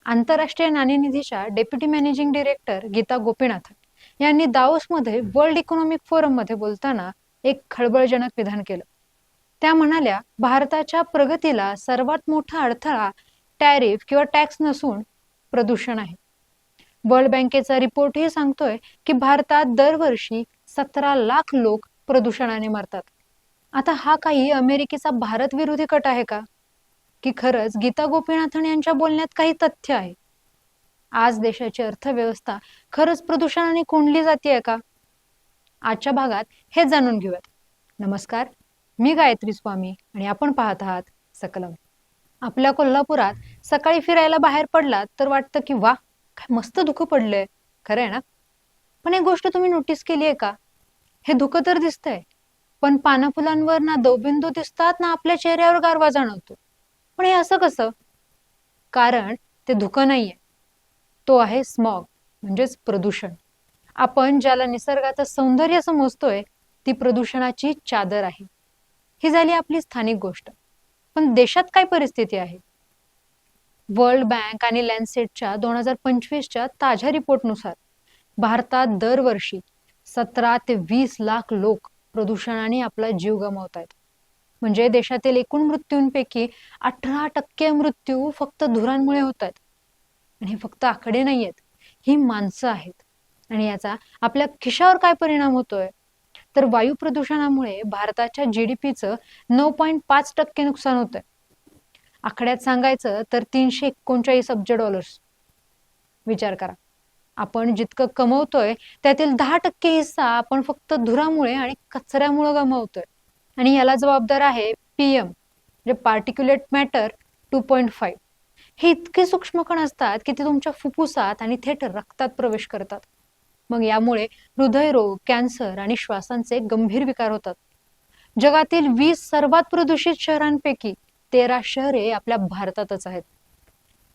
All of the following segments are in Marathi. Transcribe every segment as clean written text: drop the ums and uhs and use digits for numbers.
आंतरराष्ट्रीय नाणेनिधीच्या deputy managing director Geeta Gopinathan यांनी दावोसमध्ये वर्ल्ड इकॉनॉमिक फोरममध्ये बोलताना एक खळबळजनक विधान केलं. त्या म्हणाल्या, भारताच्या प्रगतीला सर्वात मोठा अडथळा टॅरिफ किंवा टॅक्स नसून प्रदूषण आहे. वर्ल्ड बँकेचा रिपोर्टही सांगतोय की भारतात दरवर्षी 17 लाख लोक प्रदूषणाने मरतात. आता हा काही अमेरिकेचा भारत विरोधी कट आहे का, की खरंच गीता गोपीनाथन यांच्या बोलण्यात काही तथ्य आहे? आज देशाची अर्थव्यवस्था खरंच प्रदूषणाने कोंडली जाते का? आजच्या भागात हे जाणून घेऊयात. नमस्कार, मी गायत्री स्वामी आणि आपण पाहत आहात सकलम. आपल्या कोल्हापुरात सकाळी फिरायला बाहेर पडलात तर वाटतं की वा, काय मस्त धुकं पडलंय. खरं आहे ना? पण एक गोष्ट तुम्ही नोटीस केली आहे का? हे धुकं तर दिसतंय, पण पानाफुलांवर ना दवबिंदू दिसतात ना आपल्या चेहऱ्यावर गारवा जाणवतो. पण हे असं कसं? कारण ते धुकं नाहीये, तो आहे स्मॉग, म्हणजेच प्रदूषण. आपण ज्याला निसर्गाचं सौंदर्य समजतोय ती प्रदूषणाची चादर आहे. ही झाली आपली स्थानिक गोष्ट. पण देशात काय परिस्थिती आहे? वर्ल्ड बँक आणि लॅन्डसेटच्या 2025च्या ताज्या रिपोर्टनुसार भारतात दरवर्षी 17 ते 20 लाख लोक प्रदूषणाने आपला जीव गमावत आहेत. म्हणजे देशातील एकूण मृत्यूंपैकी 18% मृत्यू फक्त धुरांमुळे होत आहेत. आणि हे फक्त आकडे नाही आहेत, ही माणसं आहेत. आणि याचा आपल्या खिशावर काय परिणाम होतोय? तर वायू प्रदूषणामुळे भारताच्या GDPचं 9.5% नुकसान होतंय. आकड्यात सांगायचं तर $339 अब्ज. विचार करा, आपण जितकं कमवतोय त्यातील 10% हिस्सा आपण फक्त धुरामुळे आणि कचऱ्यामुळे गमावतोय. आणि याला जबाबदार आहे PM, म्हणजे पार्टिक्युलेट मॅटर 2.5. हे इतके सूक्ष्म कण असतात की ते तुमच्या फुफ्फुसात आणि थेट रक्तात प्रवेश करतात. मग यामुळे हृदयरोग, कॅन्सर आणि श्वासांचे गंभीर विकार होतात. जगातील 20 सर्वात प्रदूषित शहरांपैकी 13 शहरे आपल्या भारतातच आहेत.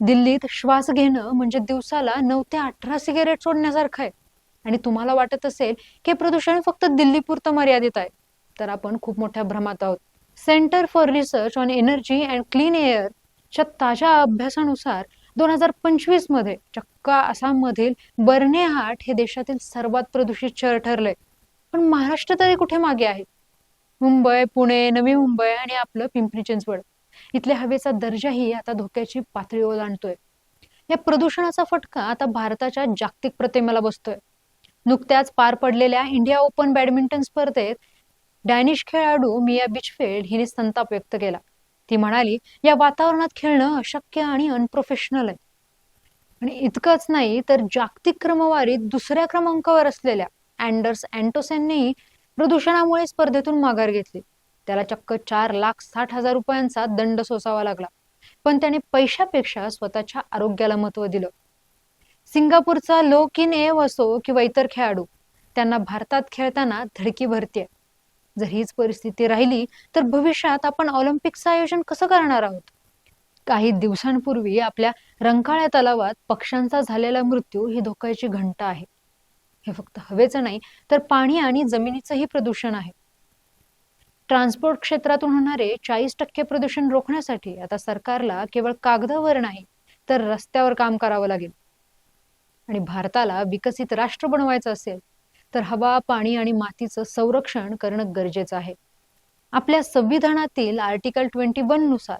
दिल्लीत श्वास घेणं म्हणजे दिवसाला 9 ते 18 सिगारेट सोडण्यासारखं आहे. आणि तुम्हाला वाटत असेल की प्रदूषण फक्त दिल्लीपुरतं मर्यादित आहे, तर आपण खूप मोठ्या भ्रमात आहोत. Centre for research on energy and clean air च्या ताज्या अभ्यासानुसार 2025 मध्ये चक्क आसाममधील बर्नेहाट हे देशातील सर्वात प्रदूषित शहर ठरलंय. पण महाराष्ट्र तरी कुठे मागे आहे? मुंबई, पुणे, नवी मुंबई आणि आपलं पिंपरी चिंचवड इथल्या हवेचा दर्जाही आता धोक्याची पातळी ओलांडतोय. या प्रदूषणाचा फटका आता भारताच्या जागतिक प्रतिमेला बसतोय. नुकत्याच पार पडलेल्या इंडिया ओपन बॅडमिंटन स्पर्धेत डॅनिश खेळाडू मिया बिचफेल्ड हिने संताप व्यक्त केला. ती म्हणाली, या वातावरणात खेळणं अशक्य आणि अनप्रोफेशनल आहे. आणि इतकंच नाही तर जागतिक क्रमवारीत दुसऱ्या क्रमांकावर असलेल्या अँडर्स अँटोसेननेही प्रदूषणामुळे स्पर्धेतून माघार घेतली. त्याला चक्क 4,60,000 रुपयांचा दंड सोसावा लागला. पण त्याने पैशापेक्षा स्वतःच्या आरोग्याला महत्व दिलं. सिंगापूरचा लो किन एव असो किंवा इतर खेळाडू, त्यांना भारतात खेळताना धडकी भरतीये. जर हीच परिस्थिती राहिली तर भविष्यात आपण ऑलिम्पिकचं आयोजन कसं करणार आहोत? काही दिवसांपूर्वी आपल्या रंकाळ्या तलावात पक्ष्यांचा झालेला मृत्यू ही धोक्याची घंटा आहे. हे फक्त हवेचं नाही तर पाणी आणि जमिनीचंही प्रदूषण आहे. ट्रान्सपोर्ट क्षेत्रातून होणारे 40% प्रदूषण रोखण्यासाठी आता सरकारला केवळ कागदावर नाही तर रस्त्यावर काम करावं लागेल. आणि भारताला विकसित राष्ट्र बनवायचं असेल तर हवा, पाणी आणि मातीचं संरक्षण करणं गरजेचं आहे. आपल्या संविधानातील आर्टिकल 21 नुसार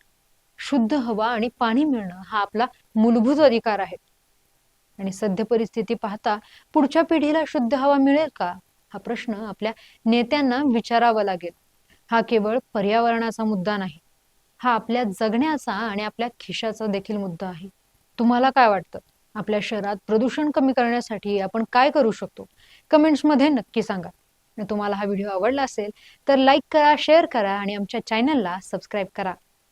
शुद्ध हवा आणि पाणी मिळणं हा आपला मूलभूत अधिकार आहे. आणि सध्या परिस्थिती पाहता पुढच्या पिढीला शुद्ध हवा मिळेल का, हा प्रश्न आपल्या नेत्यांना विचारावा लागेल. हा केवळ पर्यावरणाचा मुद्दा नाही, हा आपल्या जगण्याचा आणि आपल्या खिशाचा देखील मुद्दा आहे. तुम्हाला काय वाटतं? आपल्या शहरात प्रदूषण कमी करण्यासाठी आपण काय करू शकतो? कमेंट्समध्ये नक्की सांगा. आणि तुम्हाला हा व्हिडिओ आवडला असेल तर लाईक करा, शेअर करा आणि आमच्या चॅनलला सबस्क्राईब करा.